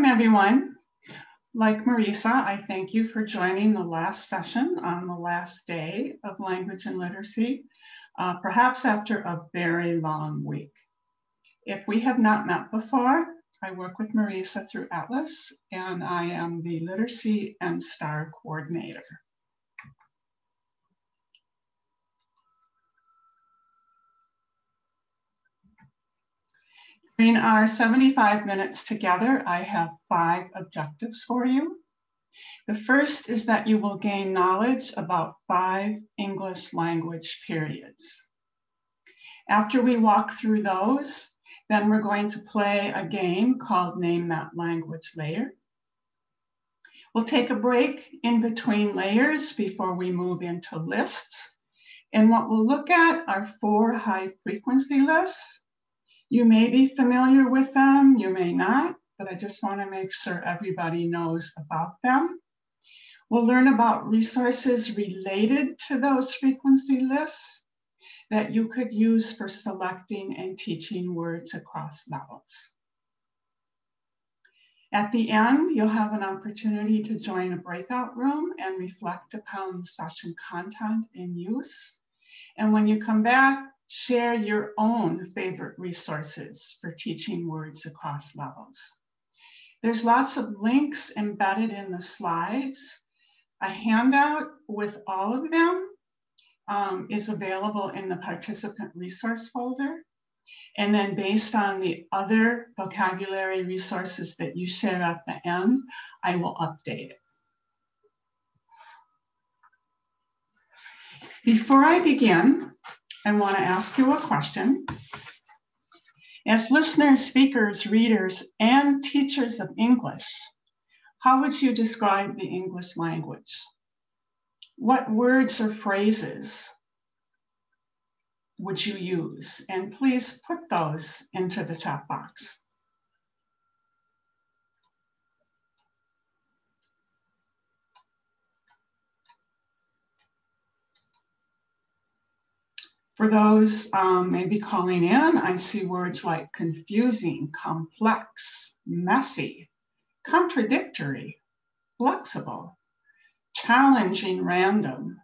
everyone. Like Marisa, I thank you for joining the last session on the last day of Language and Literacy, perhaps after a very long week. If we have not met before, I work with Marisa through Atlas, and I am the Literacy and STAR Coordinator. During our 75 minutes together, I have 5 objectives for you. The first is that you will gain knowledge about 5 English language periods. After we walk through those, then we're going to play a game called Name That Language Layer. We'll take a break in between layers before we move into lists. And what we'll look at are 4 high frequency lists. You may be familiar with them, you may not, but I just want to make sure everybody knows about them. We'll learn about resources related to those frequency lists that you could use for selecting and teaching words across levels. At the end, you'll have an opportunity to join a breakout room and reflect upon the session content in use. And when you come back, share your own favorite resources for teaching words across levels. There's lots of links embedded in the slides. A handout with all of them is available in the participant resource folder. And then based on the other vocabulary resources that you share at the end, I will update it. Before I begin, I want to ask you a question. As listeners, speakers, readers, and teachers of English, how would you describe the English language? What words or phrases would you use? And please put those into the chat box. For those maybe calling in, I see words like confusing, complex, messy, contradictory, flexible, challenging, random,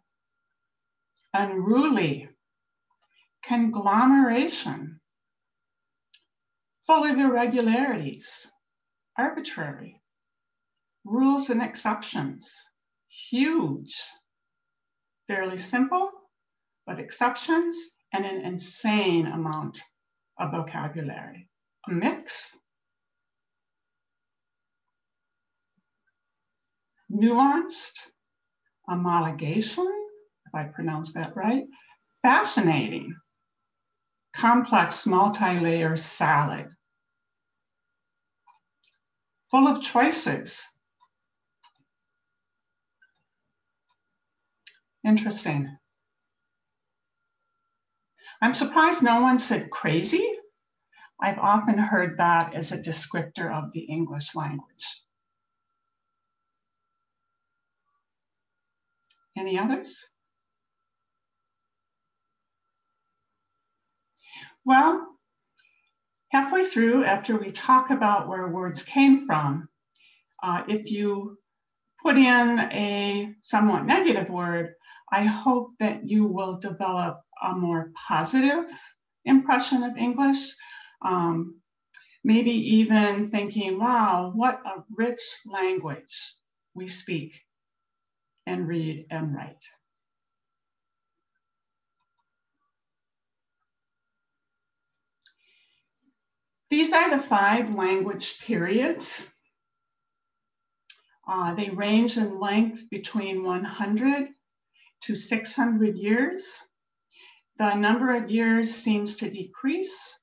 unruly, conglomeration, full of irregularities, arbitrary, rules and exceptions, huge, fairly simple, but exceptions, and an insane amount of vocabulary. A mix, nuanced, homologation, if I pronounce that right, fascinating, complex, multi-layer salad, full of choices. Interesting. I'm surprised no one said crazy. I've often heard that as a descriptor of the English language. Any others? Well, halfway through, after we talk about where words came from, if you put in a somewhat negative word, I hope that you will develop a more positive impression of English. Maybe even thinking, wow, what a rich language we speak and read and write. These are the 5 language periods. They range in length between 100 to 600 years. The number of years seems to decrease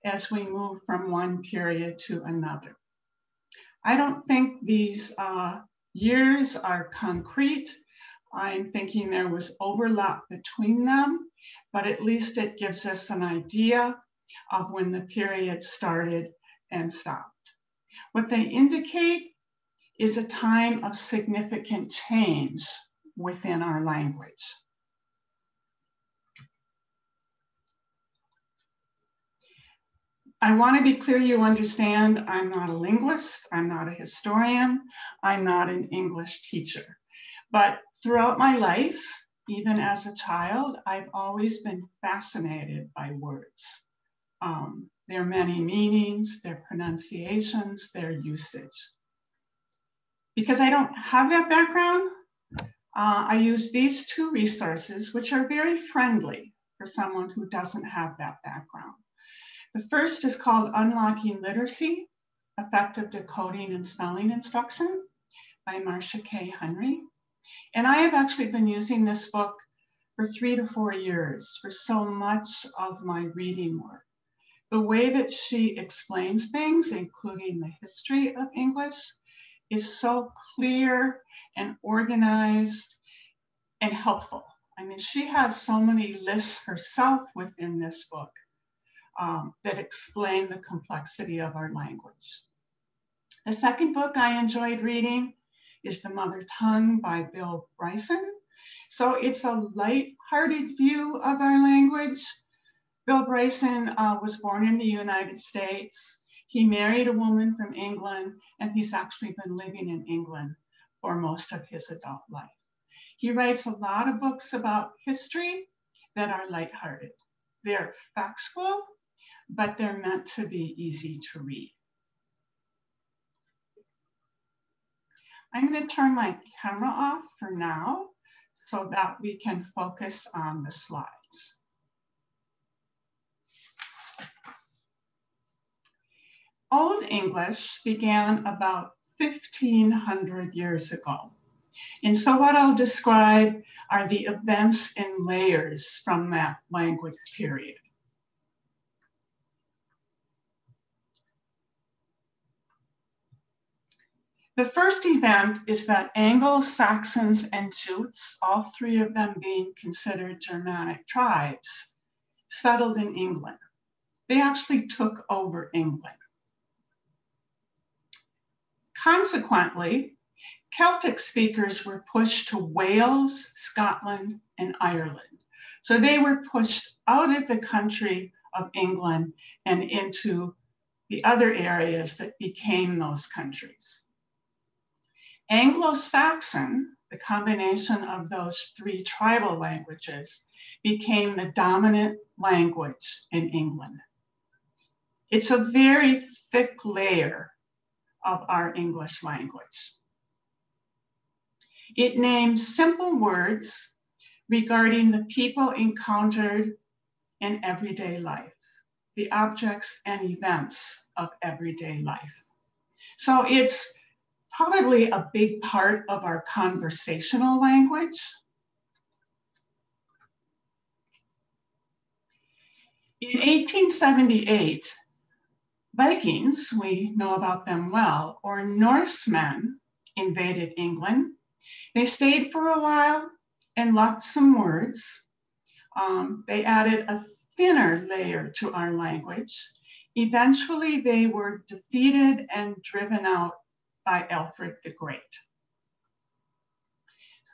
as we move from one period to another. I don't think these years are concrete. I'm thinking there was overlap between them, but at least it gives us an idea of when the period started and stopped. What they indicate is a time of significant change within our language. I want to be clear you understand I'm not a linguist, I'm not a historian, I'm not an English teacher. But throughout my life, even as a child, I've always been fascinated by words. Their many meanings, their pronunciations, their usage. Because I don't have that background, I use these two resources, which are very friendly for someone who doesn't have that background. The first is called Unlocking Literacy, Effective Decoding and Spelling Instruction by Marcia K. Henry. And I have actually been using this book for 3 to 4 years for so much of my reading work. The way that she explains things, including the history of English, is so clear and organized and helpful. I mean, she has so many lists herself within this book that explain the complexity of our language. The second book I enjoyed reading is The Mother Tongue by Bill Bryson. So it's a lighthearted view of our language. Bill Bryson was born in the United States. He married a woman from England, and he's actually been living in England for most of his adult life. He writes a lot of books about history that are lighthearted. They're factual, but they're meant to be easy to read. I'm going to turn my camera off for now so that we can focus on the slides. Old English began about 1,500 years ago. And so what I'll describe are the events and layers from that language period. The first event is that Anglo-Saxons and Jutes, all three of them being considered Germanic tribes, settled in England. They actually took over England. Consequently, Celtic speakers were pushed to Wales, Scotland, and Ireland. So they were pushed out of the country of England and into the other areas that became those countries. Anglo-Saxon, the combination of those three tribal languages, became the dominant language in England. It's a very thick layer of our English language. It names simple words regarding the people encountered in everyday life, the objects and events of everyday life. So it's probably a big part of our conversational language. In 1878, Vikings, we know about them well, or Norsemen invaded England. They stayed for a while and left some words. They added a thinner layer to our language. Eventually, they were defeated and driven out by Alfred the Great.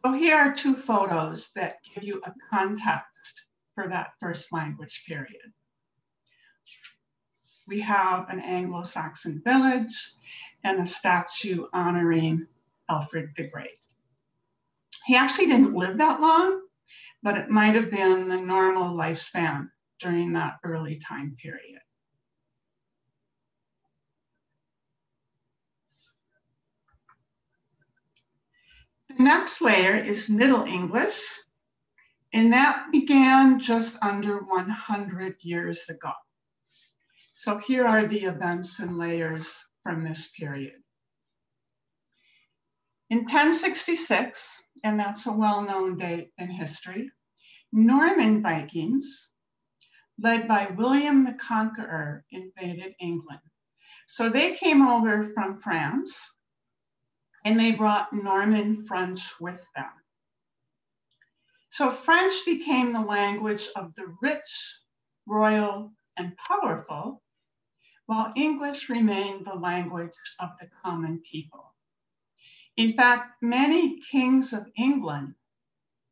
So here are two photos that give you a context for that first language period. We have an Anglo-Saxon village and a statue honoring Alfred the Great. He actually didn't live that long, but it might have been the normal lifespan during that early time period. The next layer is Middle English, and that began just under 100 years ago. So here are the events and layers from this period. In 1066, and that's a well-known date in history, Norman Vikings, led by William the Conqueror, invaded England. So they came over from France, and they brought Norman French with them. So French became the language of the rich, royal, and powerful, while English remained the language of the common people. In fact, many kings of England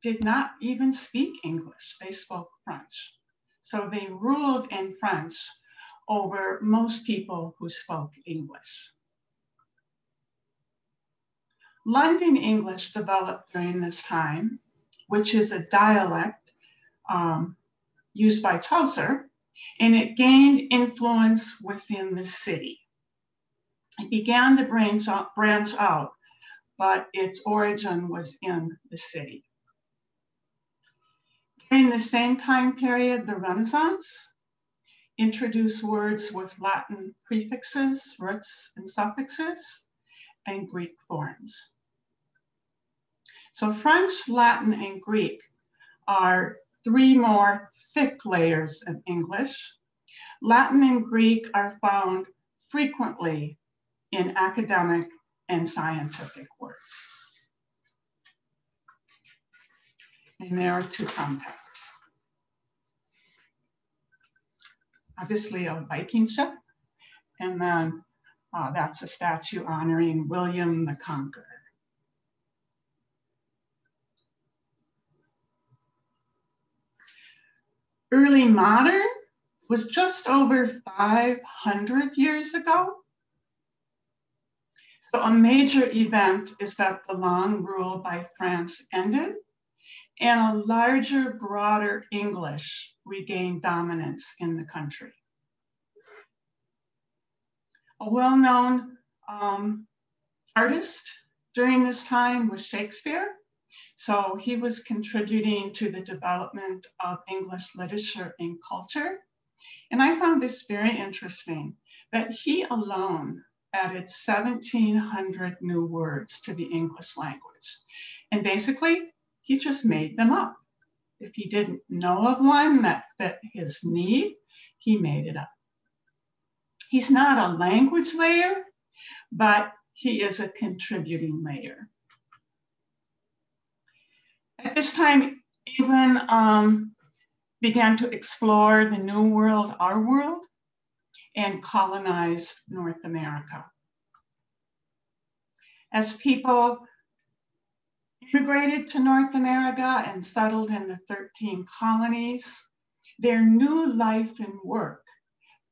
did not even speak English. They spoke French. So they ruled in French, over most people who spoke English. London English developed during this time, which is a dialect used by Chaucer, and it gained influence within the city. It began to branch out, but its origin was in the city. During the same time period, the Renaissance introduced words with Latin prefixes, roots, and suffixes, and Greek forms. So French, Latin, and Greek are three more thick layers of English. Latin and Greek are found frequently in academic and scientific words. And there are two contexts. Obviously a Viking ship, and then that's a statue honoring William the Conqueror. Early modern was just over 500 years ago. So a major event is that the long rule by France ended and a larger, broader English regained dominance in the country. A well-known artist during this time was Shakespeare. So he was contributing to the development of English literature and culture. And I found this very interesting, that he alone added 1,700 new words to the English language. And basically, he just made them up. If he didn't know of one that fit his need, he made it up. He's not a language layer, but he is a contributing layer. At this time, England began to explore the New World, our world, and colonized North America. As people immigrated to North America and settled in the 13 colonies, their new life and work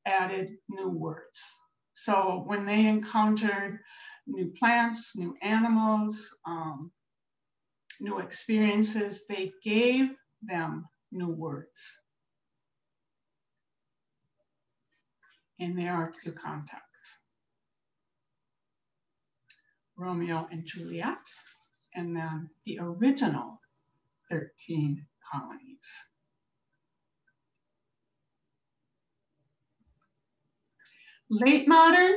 added new words. So when they encountered new plants, new animals, new experiences, they gave them new words. And there are two contexts: Romeo and Juliet, and then the original 13 colonies. Late modern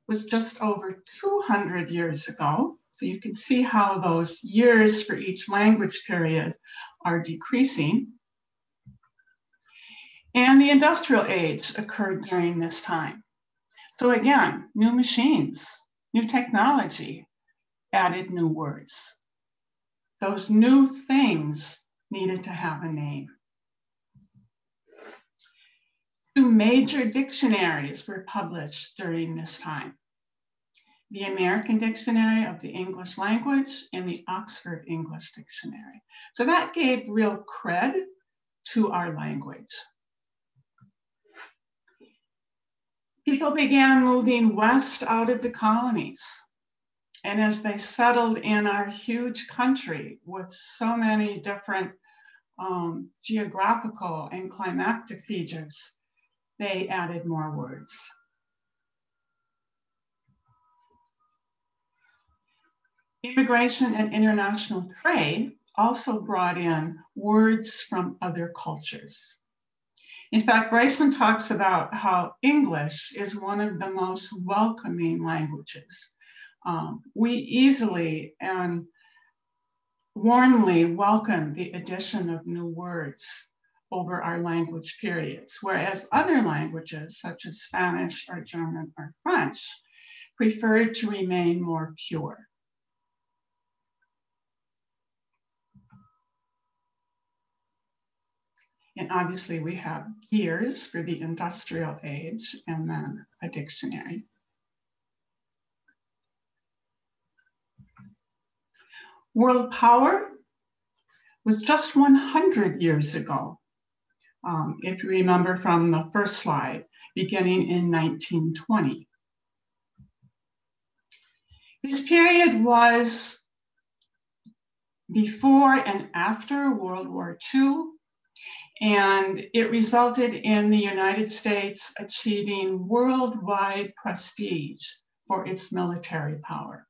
was just over 200 years ago. So you can see how those years for each language period are decreasing. And the industrial age occurred during this time. So again, new machines, new technology added new words. Those new things needed to have a name. Two major dictionaries were published during this time: the American Dictionary of the English Language and the Oxford English Dictionary. So that gave real cred to our language. People began moving west out of the colonies. And as they settled in our huge country with so many different geographical and climatic features, they added more words. Immigration and international trade also brought in words from other cultures. In fact, Bryson talks about how English is one of the most welcoming languages. We easily and warmly welcome the addition of new words over our language periods, whereas other languages, such as Spanish or German or French, preferred to remain more pure. And obviously we have gears for the industrial age and then a dictionary. World power was just 100 years ago. If you remember from the first slide, beginning in 1920. This period was before and after World War II, and it resulted in the United States achieving worldwide prestige for its military power.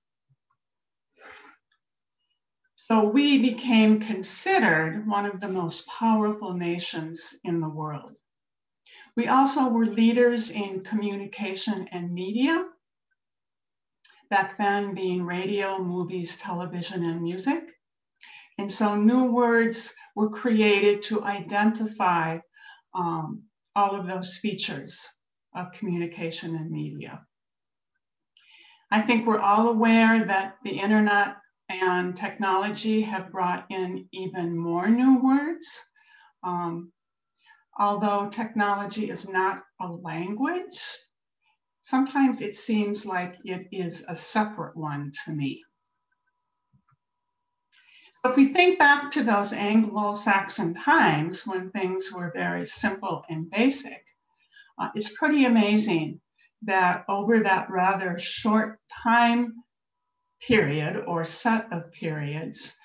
So we became considered one of the most powerful nations in the world. We also were leaders in communication and media, back then being radio, movies, television, and music. And so new words were created to identify all of those features of communication and media. I think we're all aware that the internet and technology have brought in even more new words. Although technology is not a language, sometimes it seems like it is a separate one to me. If we think back to those Anglo-Saxon times when things were very simple and basic, it's pretty amazing that over that rather short time period or set of periods,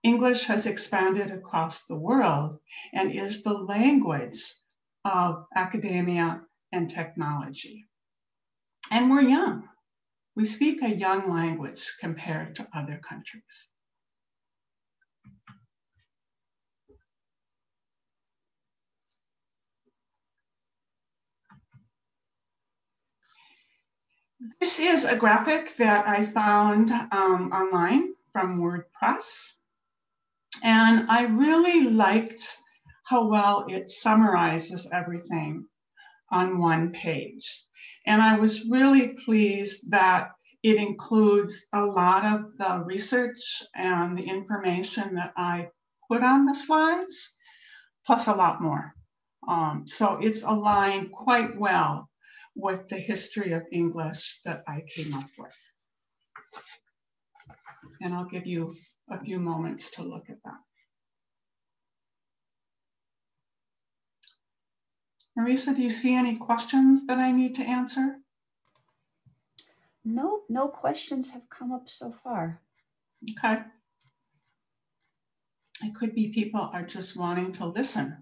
English has expanded across the world and is the language of academia and technology. And we're young. We speak a young language compared to other countries. This is a graphic that I found online from WordPress. And I really liked how well it summarizes everything on one page. And I was really pleased that it includes a lot of the research and the information that I put on the slides, plus a lot more. So it's aligned quite well with the history of English that I came up with. And I'll give you a few moments to look at that. Marisa, do you see any questions that I need to answer? No, no questions have come up so far. Okay. It could be people are just wanting to listen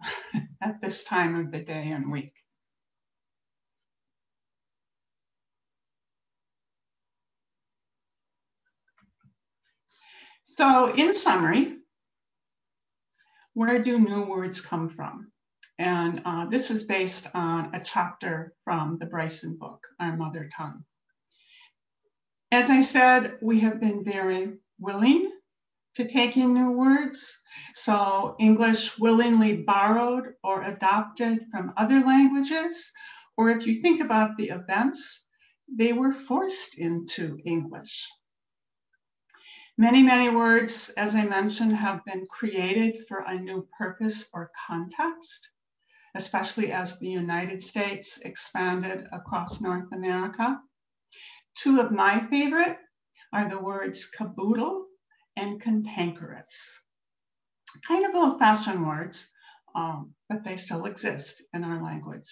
at this time of the day and week. So in summary, where do new words come from? And this is based on a chapter from the Bryson book, Our Mother Tongue. As I said, we have been very willing to take in new words. So English willingly borrowed or adopted from other languages, or if you think about the events, they were forced into English. Many, many words, as I mentioned, have been created for a new purpose or context, especially as the United States expanded across North America. Two of my favorite are the words caboodle and cantankerous. Kind of old-fashioned words, but they still exist in our language.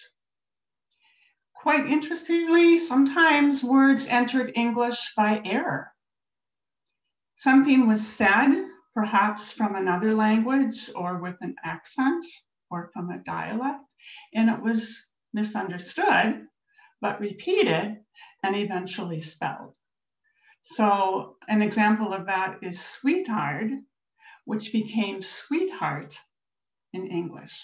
Quite interestingly, sometimes words entered English by error. Something was said, perhaps from another language or with an accent or from a dialect, and it was misunderstood, but repeated and eventually spelled. So an example of that is sweetheart, which became sweetheart in English.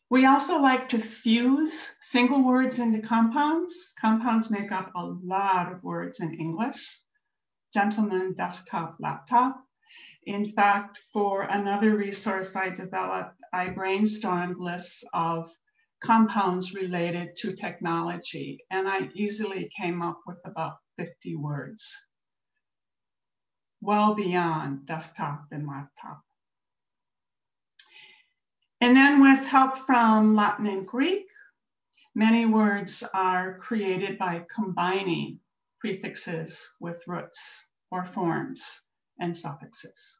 We also like to fuse single words into compounds. Compounds make up a lot of words in English. Gentleman, desktop, laptop. In fact, for another resource I developed, I brainstormed lists of compounds related to technology, and I easily came up with about 50 words, well beyond desktop and laptop. And then with help from Latin and Greek, many words are created by combining prefixes with roots or forms and suffixes.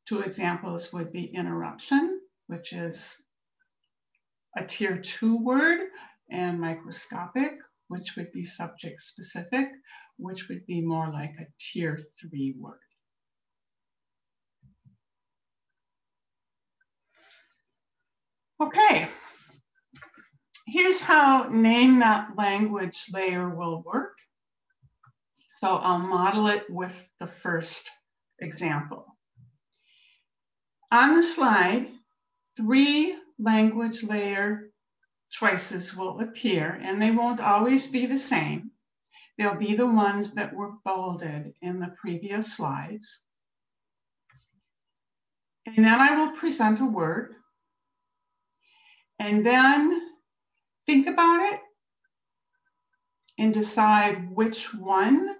Two examples would be interruption, which is a tier 2 word, and microscopic, which would be subject specific, which would be more like a tier 3 word. Okay, here's how name that language layer will work. So I'll model it with the first example. On the slide, 3 language layer choices will appear, and they won't always be the same. They'll be the ones that were bolded in the previous slides. And then I will present a word, and then think about it and decide which one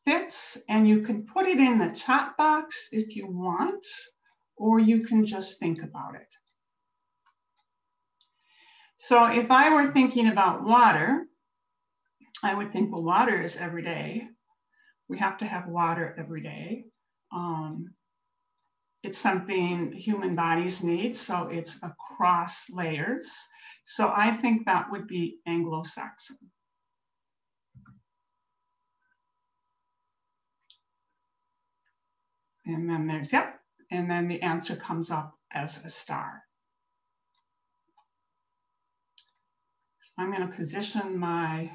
fits, and you can put it in the chat box if you want, or you can just think about it. So if I were thinking about water, I would think, well, water is every day. We have to have water every day. It's something human bodies need, so it's across layers. So I think that would be Anglo-Saxon. And then there's, yep, and then the answer comes up as a star. So I'm going to position my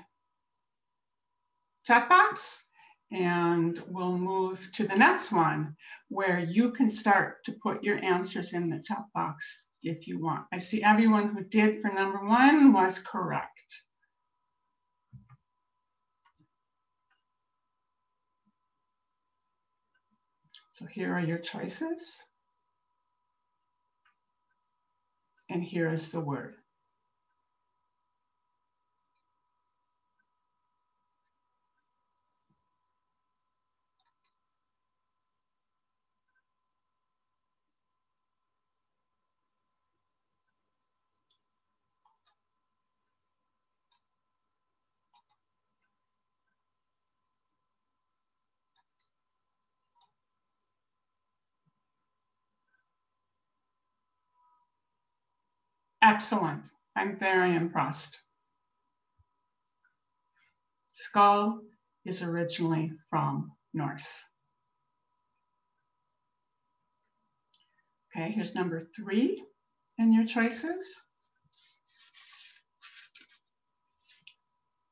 chat box, and we'll move to the next one where you can start to put your answers in the chat box if you want. I see everyone who did for number 1 was correct. So here are your choices. And here is the word. Excellent. I'm very impressed. Skull is originally from Norse. Okay, here's number 3 in your choices.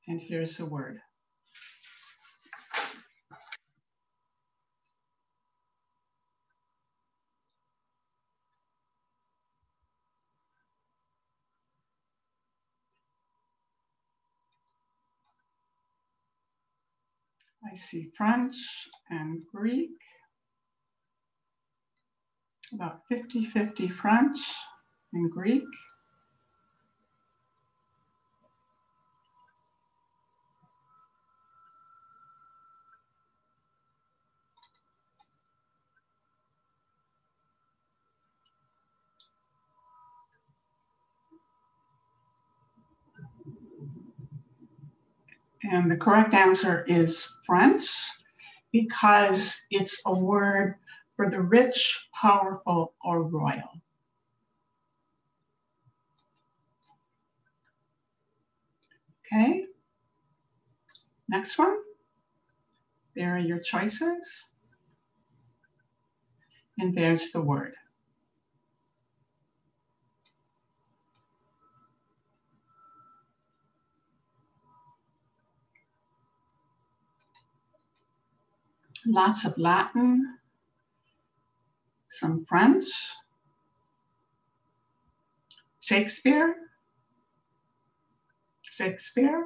And here's the word. I see French and Greek, about 50-50 French and Greek. And the correct answer is French, because it's a word for the rich, powerful, or royal. Okay, next one. There are your choices. And there's the word. Lots of Latin, some French, Shakespeare, Shakespeare.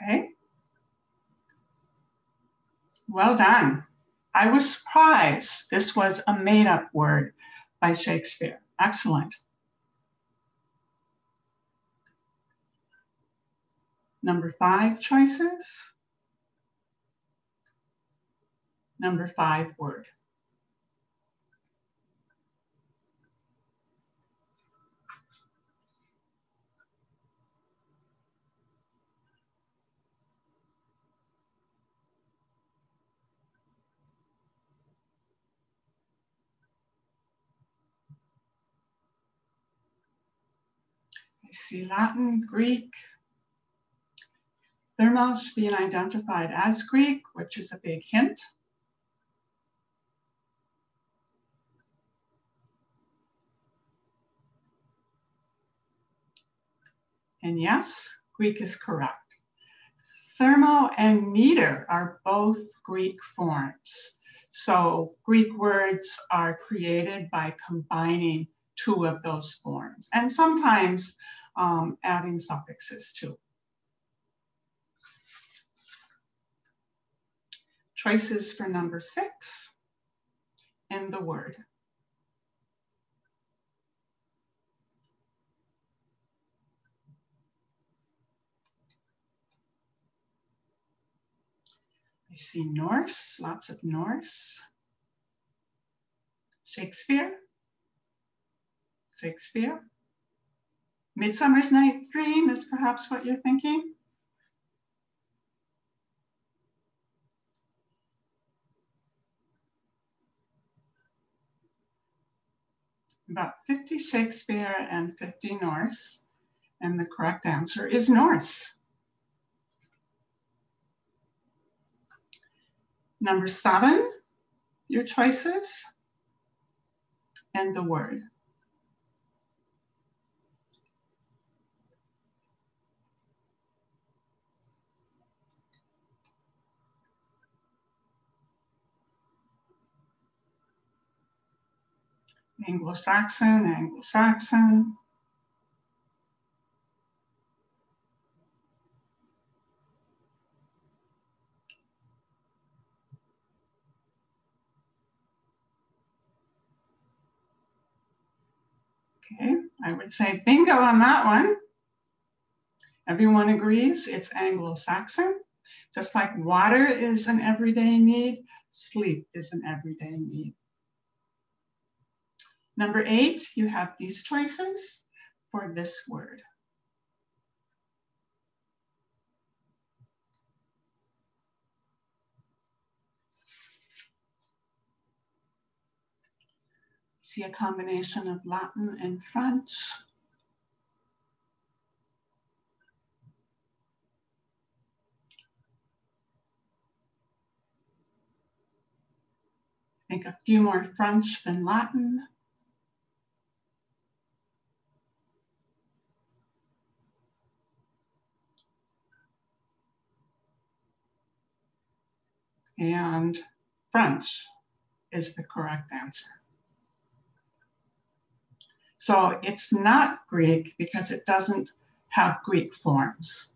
Okay. Well done. I was surprised this was a made-up word by Shakespeare. Excellent. Number 5 choices. Number 5 word. I see Latin, Greek. Thermos being identified as Greek, which is a big hint. And yes, Greek is correct. Thermo and meter are both Greek forms. So Greek words are created by combining 2 of those forms, and sometimes adding suffixes too. Choices for number 6 and the word. I see Norse, lots of Norse. Shakespeare. Shakespeare. Midsummer's Night's Dream is perhaps what you're thinking. About 50 Shakespeare and 50 Norse, and the correct answer is Norse. Number 7, your choices, and the word. Anglo-Saxon, Anglo-Saxon. Okay, I would say bingo on that one. Everyone agrees it's Anglo-Saxon. Just like water is an everyday need, sleep is an everyday need. Number 8, you have these choices for this word. See a combination of Latin and French. I think a few more French than Latin. And French is the correct answer. So it's not Greek because it doesn't have Greek forms.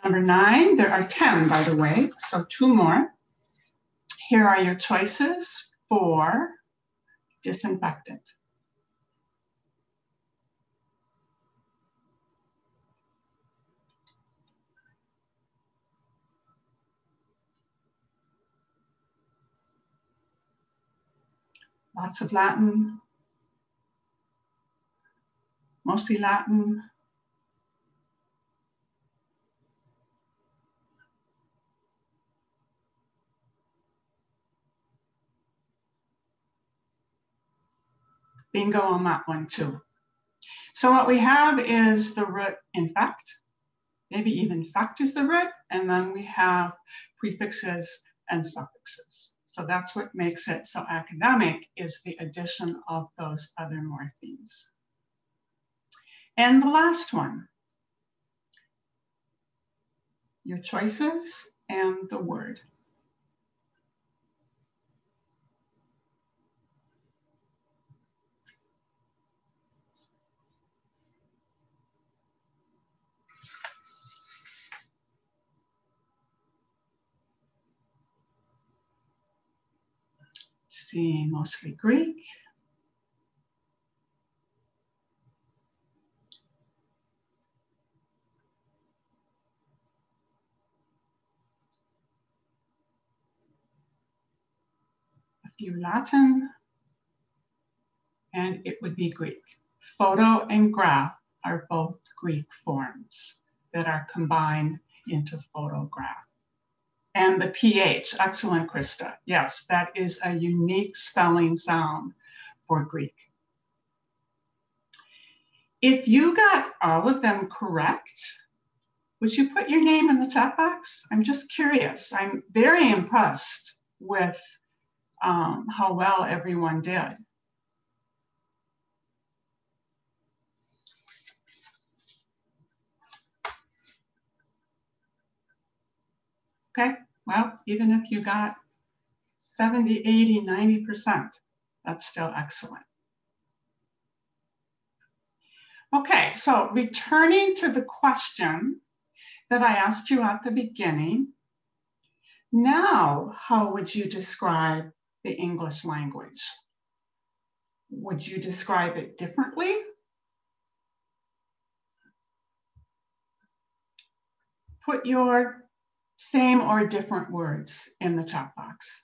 Number 9, there are 10, by the way, so 2 more. Here are your choices for disinfectant. Lots of Latin, mostly Latin. Bingo on that one too. So what we have is the root infect, maybe even fect is the root, and then we have prefixes and suffixes. So that's what makes it so academic, is the addition of those other morphemes. And the last one, your choices and the word. See, mostly Greek. few Latin, and it would be Greek. Photo and graph are both Greek forms that are combined into photograph. And the PH, excellent, Krista. Yes, that is a unique spelling sound for Greek. If you got all of them correct, would you put your name in the chat box? I'm just curious. I'm very impressed with how well everyone did. Okay, well, even if you got 70, 80, 90%, that's still excellent. Okay, so returning to the question that I asked you at the beginning, now how would you describe the English language? Would you describe it differently? Put your same or different words in the chat box.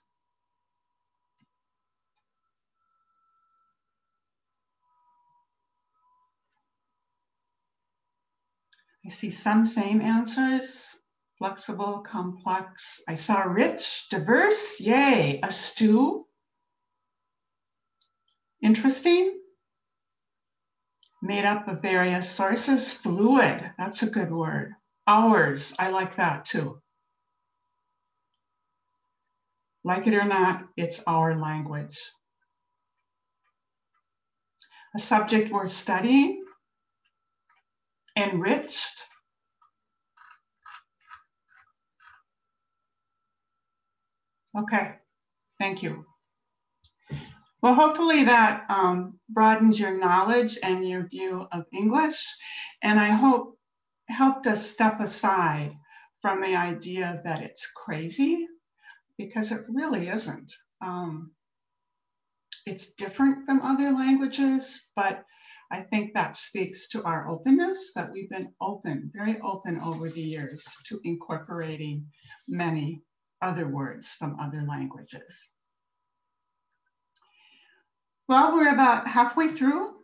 I see some same answers. Flexible, complex. I saw rich, diverse, yay. A stew. Interesting. Made up of various sources. Fluid, that's a good word. Ours, I like that too. Like it or not, it's our language. A subject worth studying. Enriched. Okay, thank you. Well, hopefully that broadens your knowledge and your view of English, and I hope helped us step aside from the idea that it's crazy, because it really isn't. It's different from other languages, but I think that speaks to our openness, that we've been open, very open over the years to incorporating many other words from other languages. Well, we're about halfway through,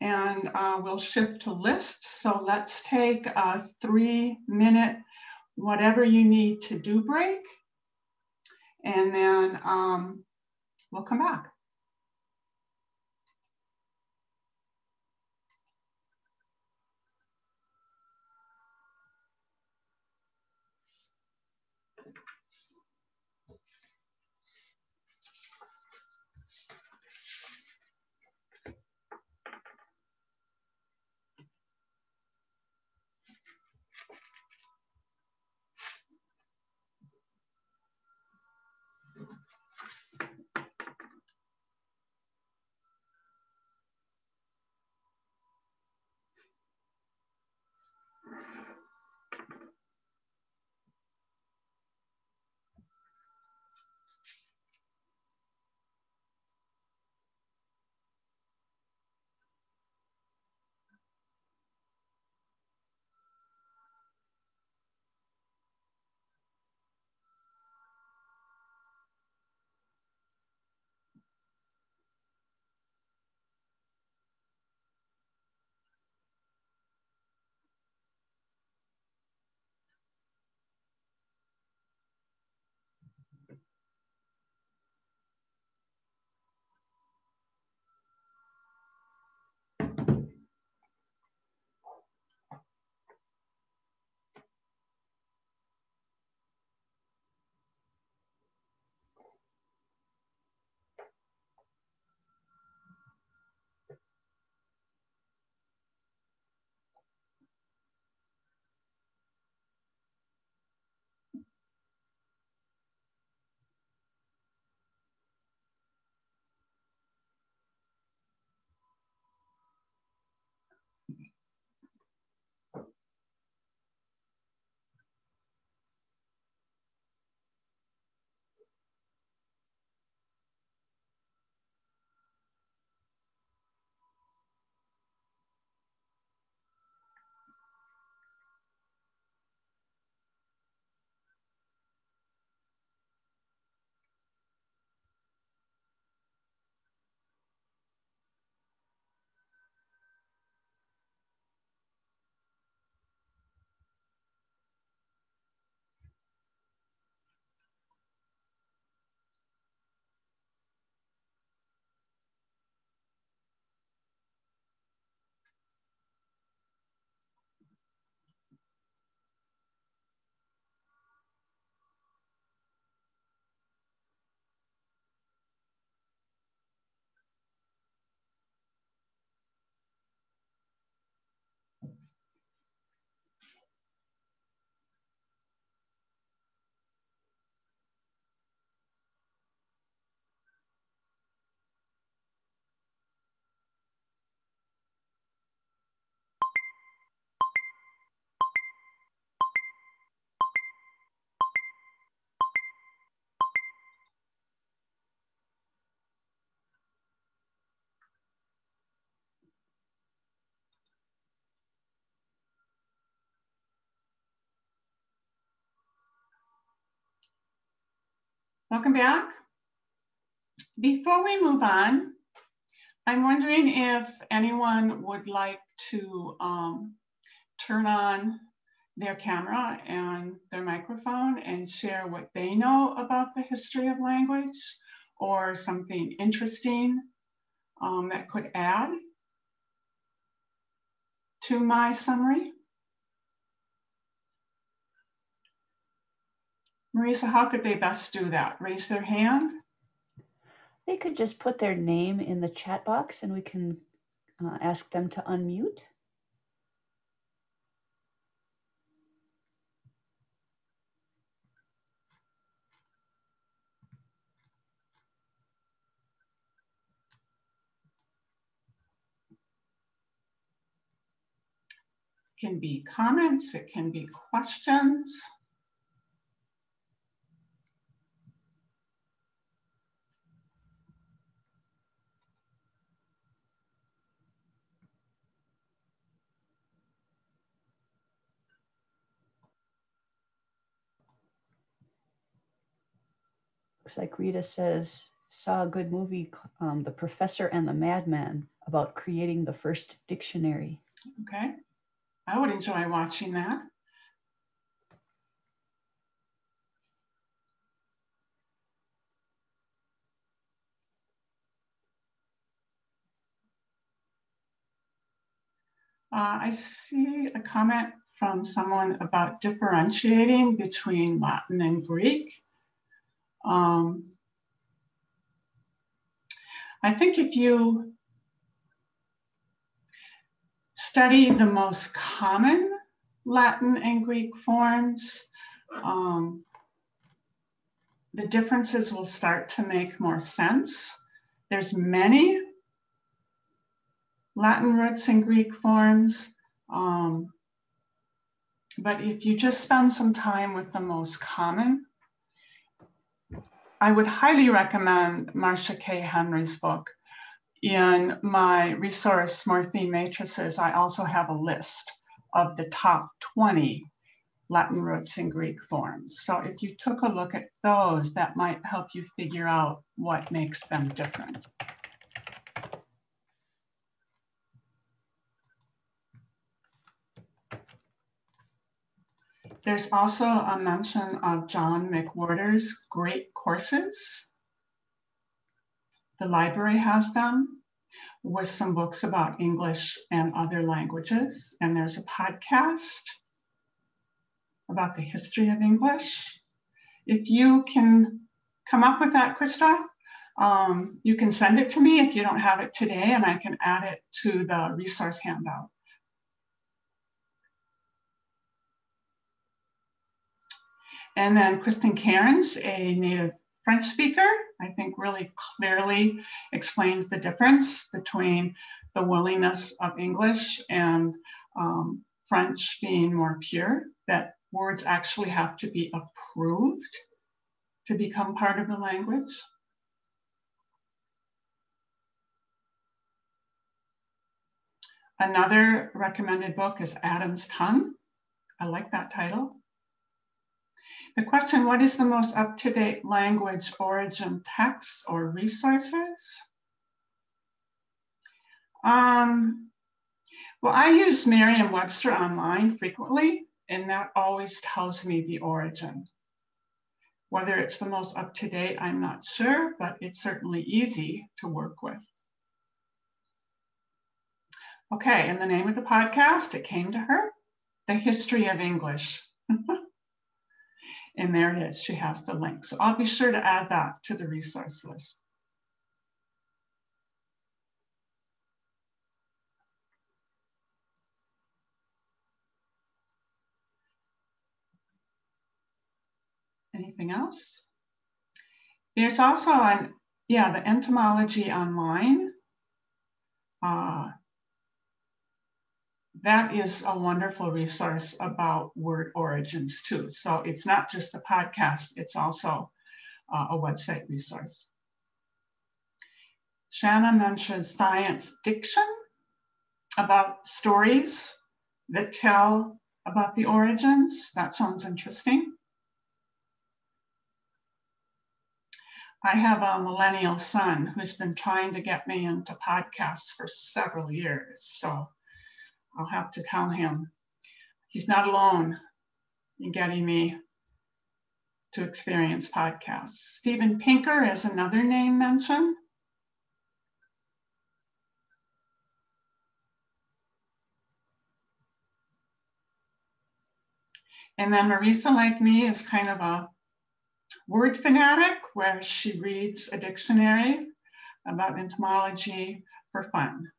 and we'll shift to lists. So let's take a 3-minute, whatever you need to do break, and then we'll come back. Welcome back. Before we move on, I'm wondering if anyone would like to turn on their camera and their microphone and share what they know about the history of language or something interesting that could add to my summary. Marisa, how could they best do that? Raise their hand? They could just put their name in the chat box and we can ask them to unmute. It can be comments, it can be questions. Looks like Rita says, saw a good movie, The Professor and the Madman, about creating the first dictionary. Okay, I would enjoy watching that. I see a comment from someone about differentiating between Latin and Greek. I think if you study the most common Latin and Greek forms, the differences will start to make more sense. There's many Latin roots and Greek forms, but if you just spend some time with the most common, I would highly recommend Marcia K. Henry's book. In my resource, More Theme Matrices, I also have a list of the top 20 Latin roots and Greek forms. So if you took a look at those, that might help you figure out what makes them different. There's also a mention of John McWhorter's great courses. The library has them with some books about English and other languages. And there's a podcast about the history of English. If you can come up with that, Krista, you can send it to me if you don't have it today, and I can add it to the resource handout. And then Kristen Cairns, a native French speaker, I think really clearly explains the difference between the willingness of English and French being more pure, that words actually have to be approved to become part of the language. Another recommended book is Adam's Tongue. I like that title. The question, what is the most up-to-date language origin texts or resources? Well, I use Merriam-Webster online frequently, and that always tells me the origin. Whether it's the most up-to-date, I'm not sure, but it's certainly easy to work with. Okay, and the name of the podcast, it came to her, The History of English. And there it is, she has the link. So I'll be sure to add that to the resource list. Anything else? There's also the Entomology Online. That is a wonderful resource about word origins too. So it's not just the podcast, it's also a website resource. Shanna mentioned Science Diction, about stories that tell about the origins. That sounds interesting. I have a millennial son who's been trying to get me into podcasts for several years. So I'll have to tell him he's not alone in getting me to experience podcasts. Steven Pinker is another name mentioned. And then Marisa, like me, is kind of a word fanatic where she reads a dictionary about entomology for fun.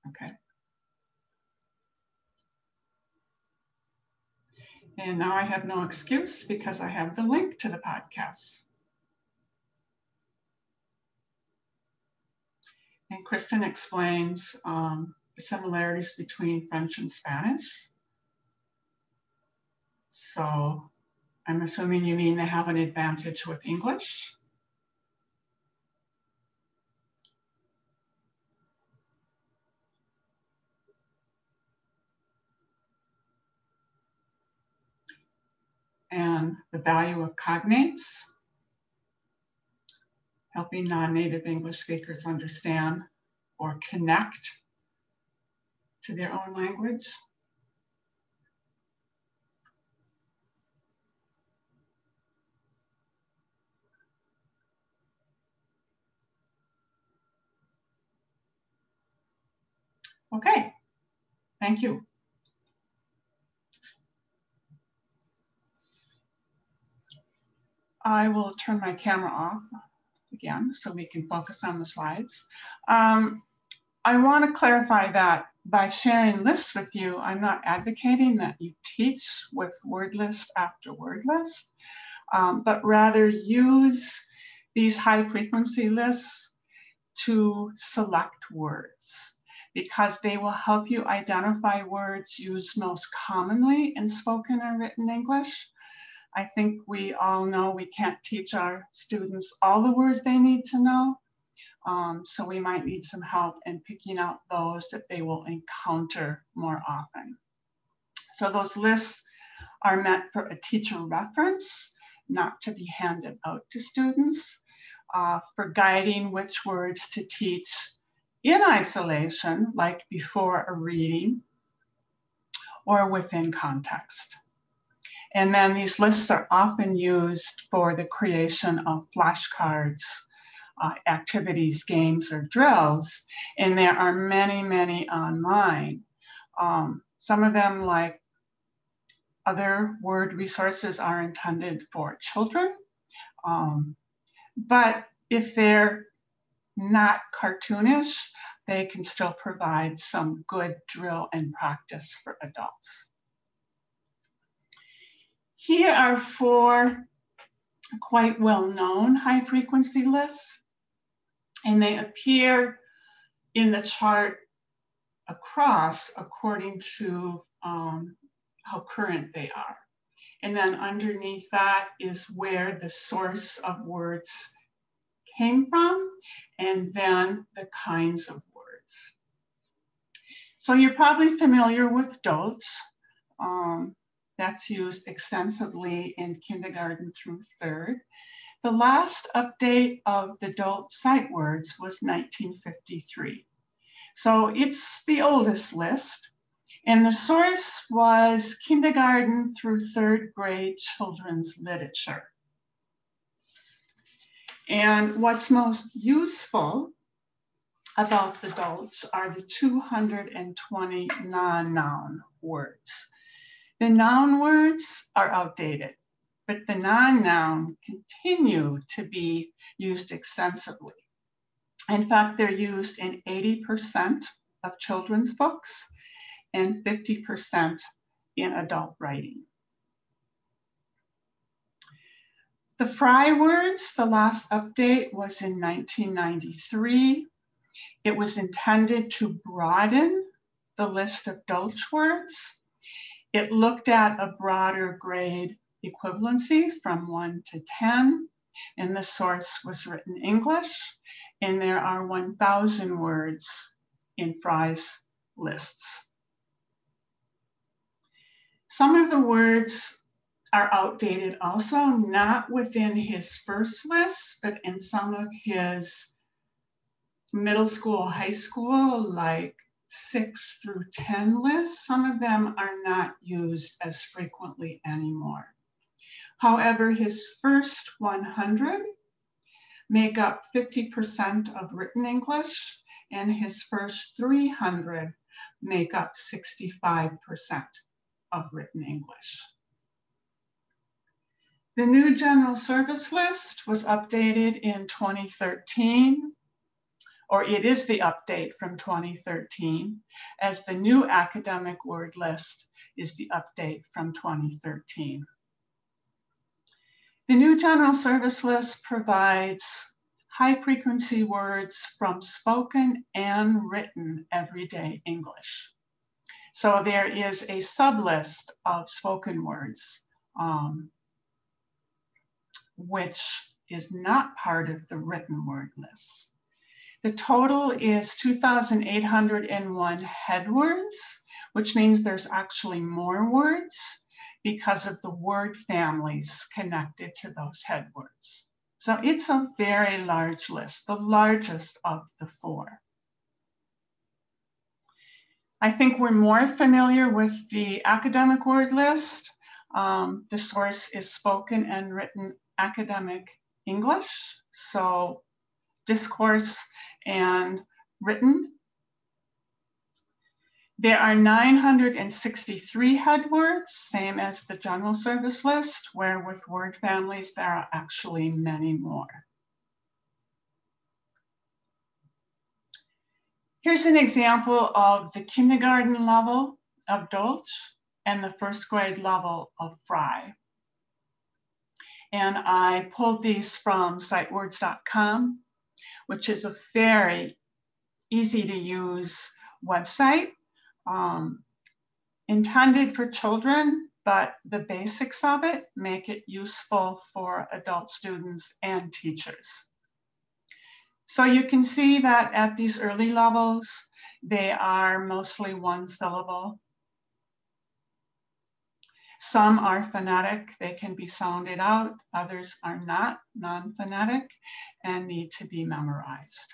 Okay. And now I have no excuse because I have the link to the podcast. And Kristen explains the similarities between French and Spanish. So I'm assuming you mean they have an advantage with English. And the value of cognates, helping non-native English speakers understand or connect to their own language. Okay, thank you. I will turn my camera off again so we can focus on the slides. I want to clarify that by sharing lists with you, I'm not advocating that you teach with word list after word list, but rather use these high frequency lists to select words, because they will help you identify words used most commonly in spoken or written English. I think we all know we can't teach our students all the words they need to know. So we might need some help in picking out those that they will encounter more often. So those lists are meant for a teacher reference, not to be handed out to students, for guiding which words to teach in isolation, like before a reading, or within context. And then these lists are often used for the creation of flashcards, activities, games, or drills. And there are many, many online. Some of them, like other word resources, are intended for children. But if they're not cartoonish, they can still provide some good drill and practice for adults. Here are 4 quite well-known high-frequency lists, and they appear in the chart across according to how current they are. And then underneath that is where the source of words came from, and then the kinds of words. So you're probably familiar with Dolch. That's used extensively in kindergarten through 3rd. The last update of the Dolch sight words was 1953. So it's the oldest list. And the source was kindergarten through 3rd grade children's literature. And what's most useful about the Dolch are the 220 non-noun words. The noun words are outdated, but the non-noun continue to be used extensively. In fact, they're used in 80% of children's books and 50% in adult writing. The Fry words, the last update was in 1993. It was intended to broaden the list of Dolch words. It looked at a broader grade equivalency from 1 to 10, and the source was written English, and there are 1,000 words in Fry's lists. Some of the words are outdated also, not within his first list, but in some of his middle school, high school, like 6 through 10 lists. Some of them are not used as frequently anymore. However, his first 100 make up 50% of written English, and his first 300 make up 65% of written English. The new General Service List was updated in 2013, or it is the update from 2013, as the new academic word list is the update from 2013. The new General Service List provides high-frequency words from spoken and written everyday English. So there is a sublist of spoken words, which is not part of the written word list. The total is 2,801 HeadWords, which means there's actually more words because of the word families connected to those HeadWords. So it's a very large list, the largest of the 4. I think we're more familiar with the academic word list. The source is spoken and written academic English, so discourse and written. There are 963 HeadWords, same as the General Service List, where with word families, there are actually many more. Here's an example of the kindergarten level of Dolch and the first grade level of Fry. And I pulled these from sightwords.com, which is a very easy to use website, intended for children, but the basics of it make it useful for adult students and teachers. So you can see that at these early levels, they are mostly one syllable. Some are phonetic, they can be sounded out. Others are not, non-phonetic, and need to be memorized.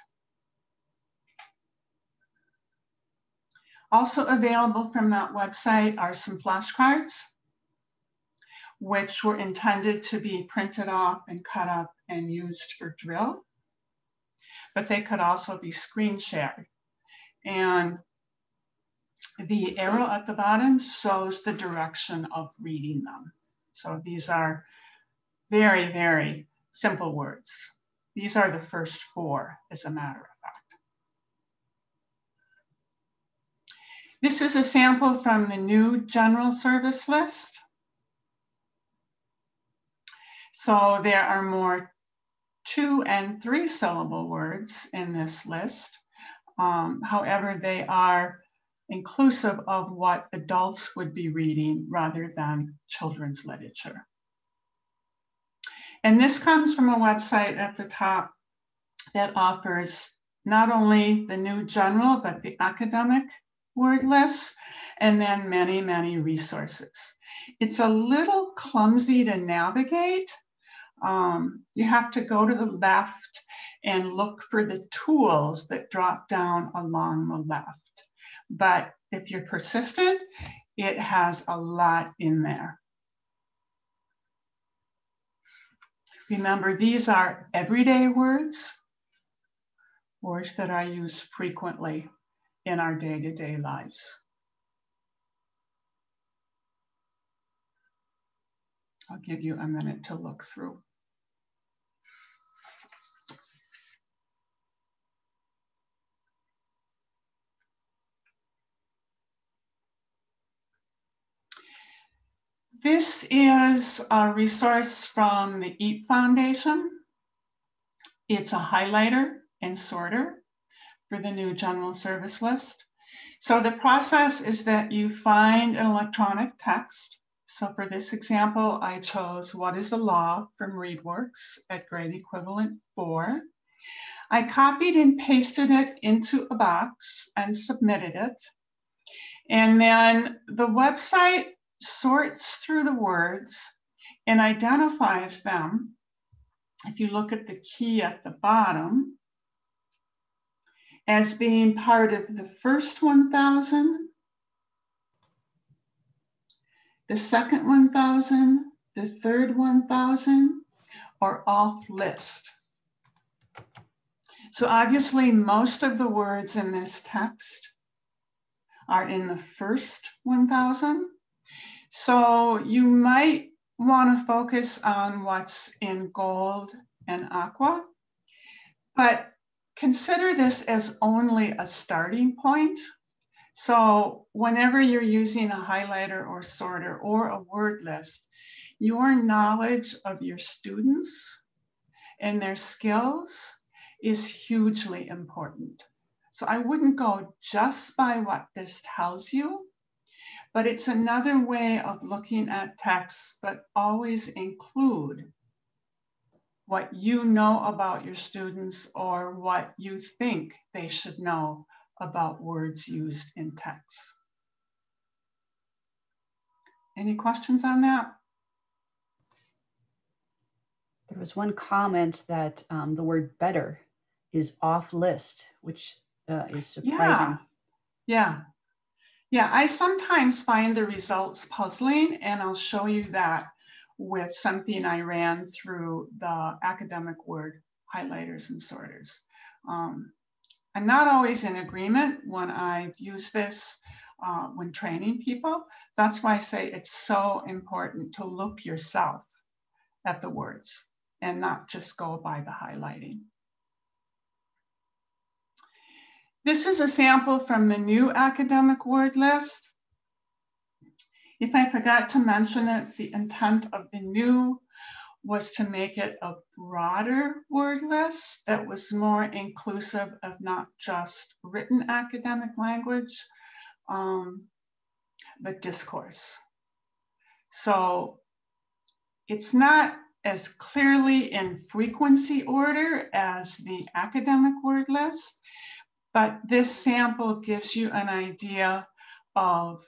Also available from that website are some flashcards, which were intended to be printed off and cut up and used for drill, but they could also be screen shared. And the arrow at the bottom shows the direction of reading them. So these are very, very simple words. These are the first 4, as a matter of fact. This is a sample from the new General Service List. So there are more 2 and 3 syllable words in this list. However, they are inclusive of what adults would be reading rather than children's literature. And this comes from a website at the top that offers not only the new general, but the academic word list, and then many, many resources. It's a little clumsy to navigate. You have to go to the left and look for the tools that drop down along the left. But if you're persistent, it has a lot in there. Remember, these are everyday words, words that are used frequently in our day-to-day lives. I'll give you a minute to look through. This is a resource from the EAP Foundation. It's a highlighter and sorter for the new General Service List. So the process is that you find an electronic text. So for this example, I chose What is the Law from ReadWorks at grade equivalent 4. I copied and pasted it into a box and submitted it. And then the website sorts through the words and identifies them. If you look at the key at the bottom, as being part of the first 1,000, the second 1,000, the third 1,000, or off list. So obviously most of the words in this text are in the first 1,000. So you might want to focus on what's in gold and aqua, but consider this as only a starting point. So whenever you're using a highlighter or sorter or a word list, your knowledge of your students and their skills is hugely important. So I wouldn't go just by what this tells you, but it's another way of looking at texts, but always include what you know about your students or what you think they should know about words used in text. Any questions on that? There was one comment that the word better is off list, which is surprising. Yeah, I sometimes find the results puzzling, and I'll show you that with something I ran through the academic word highlighters and sorters. I'm not always in agreement when I've used this when training people. That's why I say it's so important to look yourself at the words and not just go by the highlighting. This is a sample from the new academic word list. If I forgot to mention it, the intent of the new was to make it a broader word list that was more inclusive of not just written academic language, but discourse. So it's not as clearly in frequency order as the academic word list, but this sample gives you an idea of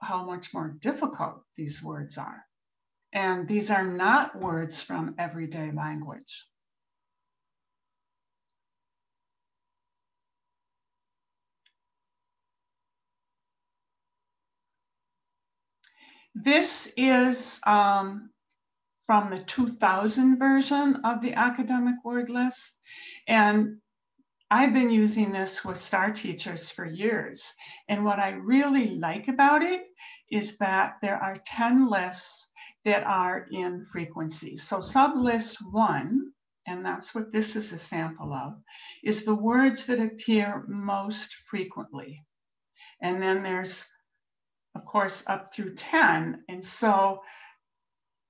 how much more difficult these words are. And these are not words from everyday language. This is from the 2000 version of the academic word list. And I've been using this with STAR teachers for years. And what I really like about it is that there are 10 lists that are in frequency. So sublist 1, and that's what this is a sample of, is the words that appear most frequently. And then there's, of course, up through 10. And so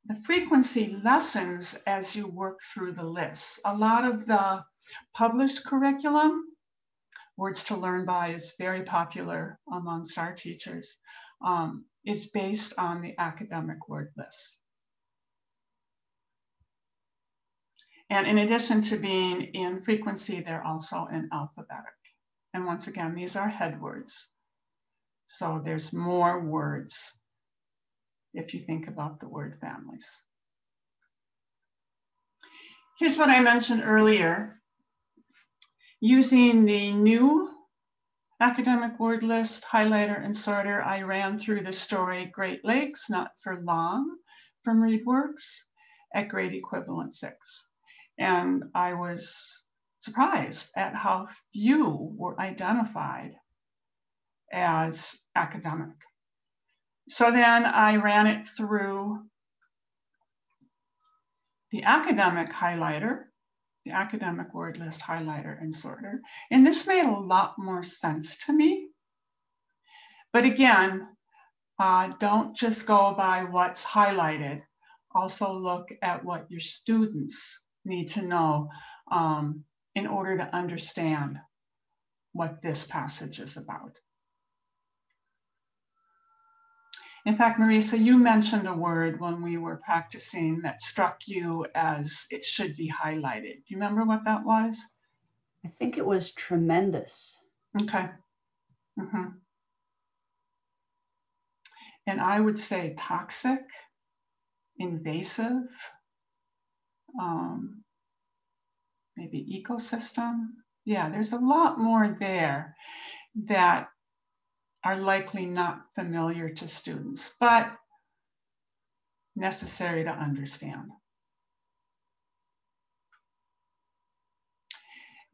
the frequency lessens as you work through the lists. A lot of the published curriculum, Words to Learn By is very popular among STAR teachers, is based on the academic word list. And in addition to being in frequency, they're also in alphabetic. And once again, these are HeadWords. So there's more words if you think about the word families. Here's what I mentioned earlier. Using the new academic word list, highlighter, and sorter, I ran through the story Great Lakes, Not for Long, from ReadWorks at grade equivalent 6. And I was surprised at how few were identified as academic. So then I ran it through the academic highlighter, the academic word list highlighter and sorter. And this made a lot more sense to me. But again, don't just go by what's highlighted. Also look at what your students need to know in order to understand what this passage is about. In fact, Marisa, you mentioned a word when we were practicing that struck you as it should be highlighted. Do you remember what that was? I think it was tremendous. Okay. And I would say toxic, invasive, maybe ecosystem. Yeah, there's a lot more there that are likely not familiar to students, but necessary to understand.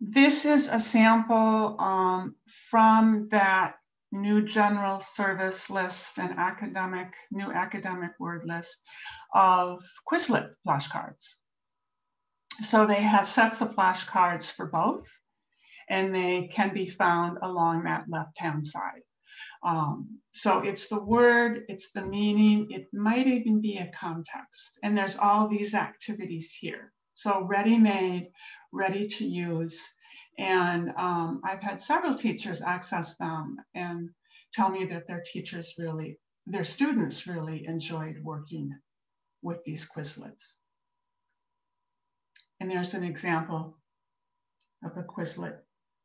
This is a sample from that new general service list and new academic word list of Quizlet flashcards. So they have sets of flashcards for both, and they can be found along that left-hand side. So it's the word, it's the meaning, it might even be a context. And there's all these activities here. So ready-made, ready to use. And I've had several teachers access them and tell me that their students really enjoyed working with these Quizlets. And there's an example of a Quizlet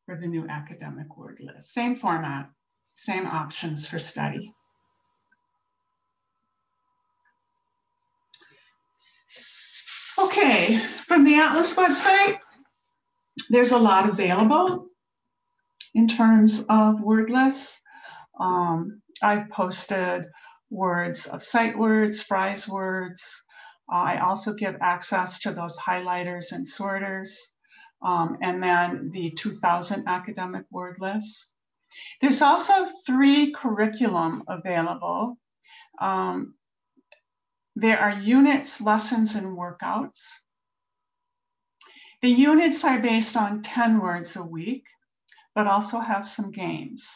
for the new academic word list. Same format, same options for study. Okay, from the Atlas website, there's a lot available in terms of word lists. I've posted words of HeadWords, Fry's words. I also give access to those highlighters and sorters, and then the 2000 academic word lists. There's also 3 curriculum available. There are units, lessons, and workouts. The units are based on 10 words a week, but also have some games.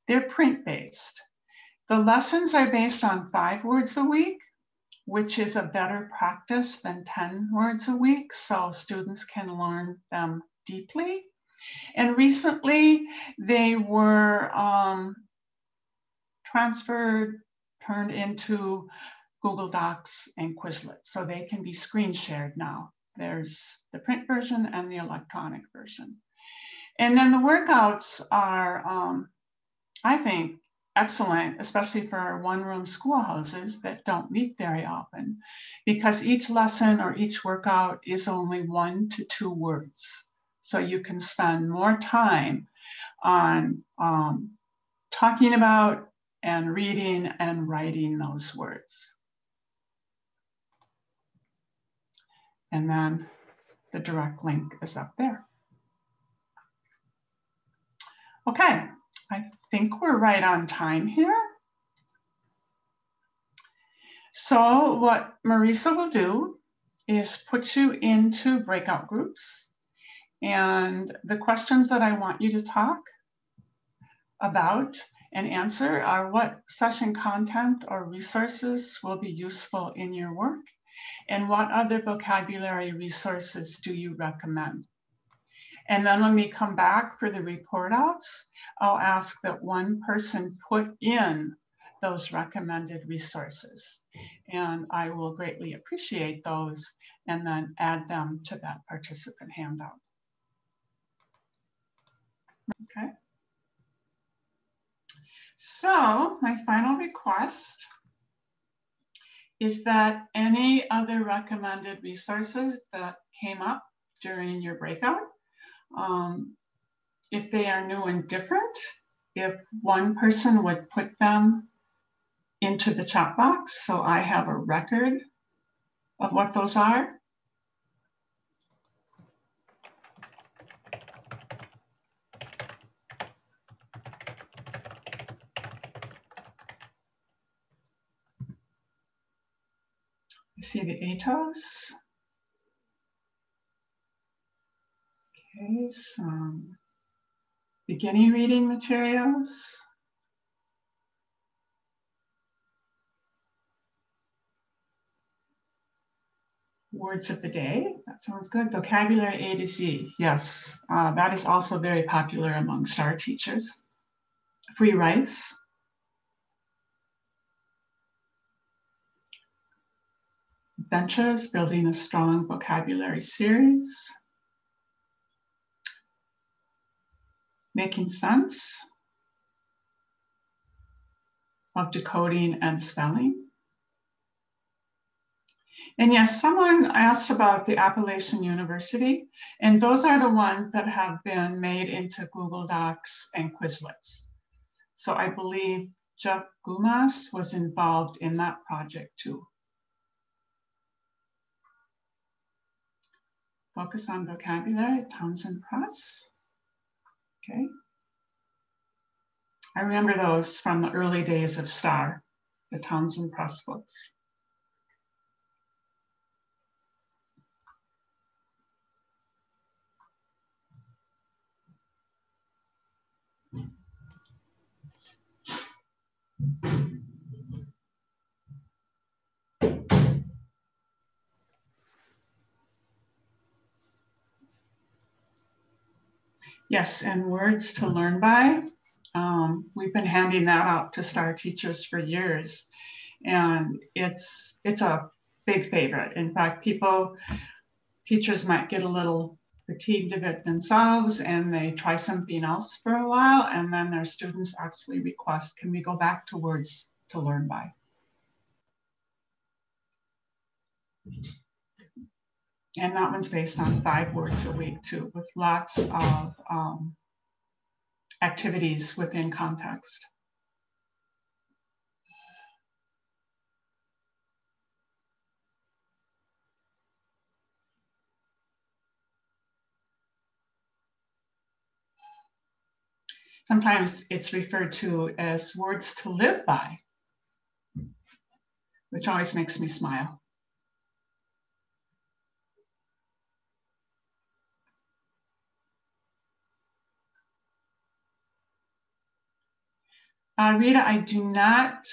They're print-based. The lessons are based on 5 words a week, which is a better practice than 10 words a week, so students can learn them deeply. And recently, they were turned into Google Docs and Quizlet, so they can be screen shared now. There's the print version and the electronic version. And then the workouts are, I think, excellent, especially for one-room schoolhouses that don't meet very often, because each lesson or each workout is only 1 to 2 words. So you can spend more time on talking about and reading and writing those words. And then the direct link is up there. Okay, I think we're right on time here. So what Marisa will do is put you into breakout groups. And the questions that I want you to talk about and answer are what session content or resources will be useful in your work, and what other vocabulary resources do you recommend? And then when we come back for the report outs, I'll ask that one person put in those recommended resources. And I will greatly appreciate those and then add them to that participant handout. Okay. So my final request is that any other recommended resources that came up during your breakout, if they are new and different, if one person would put them into the chat box so I have a record of what those are. You see the ATOS. Okay, some beginning reading materials. Words of the day, that sounds good. Vocabulary A to Z, yes. That is also very popular amongst our teachers. Free rice. Adventures, building a strong vocabulary series. Making sense. of decoding and spelling. And yes, someone asked about the Appalachian University, and those are the ones that have been made into Google Docs and Quizlets. So I believe Jeff Gumas was involved in that project too. Focus on vocabulary, Townsend Press. Okay. I remember those from the early days of STAR, the Townsend Press books. Yes, and Words to Learn By. We've been handing that out to STAR teachers for years, and it's a big favorite. In fact, teachers might get a little fatigued of it themselves, and they try something else for a while, and then their students actually request, can we go back to Words to Learn By? And that one's based on 5 words a week too, with lots of activities within context. Sometimes it's referred to as words to live by, which always makes me smile. Rita, I do not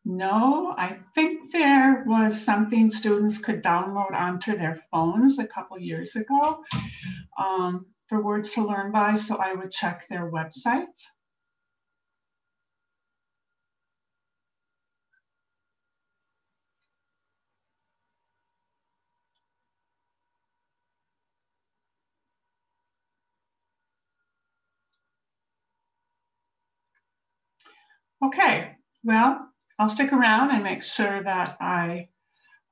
know. I think there was something students could download onto their phones a couple years ago for Words to Learn By, so I would check their website. Okay, well, I'll stick around and make sure that I,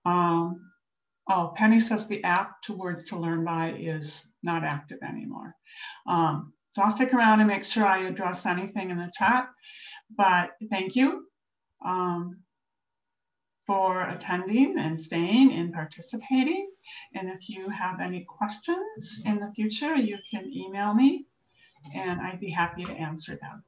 oh, Penny says the app to Words to Learn By is not active anymore. So I'll stick around and make sure I address anything in the chat, but thank you for attending and staying and participating. And if you have any questions in the future, you can email me and I'd be happy to answer them.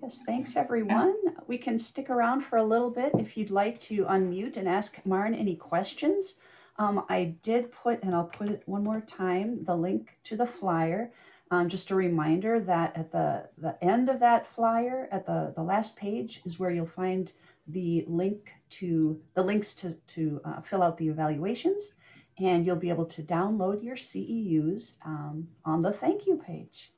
Yes, thanks everyone. We can stick around for a little bit if you'd like to unmute and ask Marn any questions. I did put, and I'll put it one more time, the link to the flyer. Just a reminder that at the end of that flyer, at the last page, is where you'll find the links to fill out the evaluations, and you'll be able to download your CEUs on the thank you page.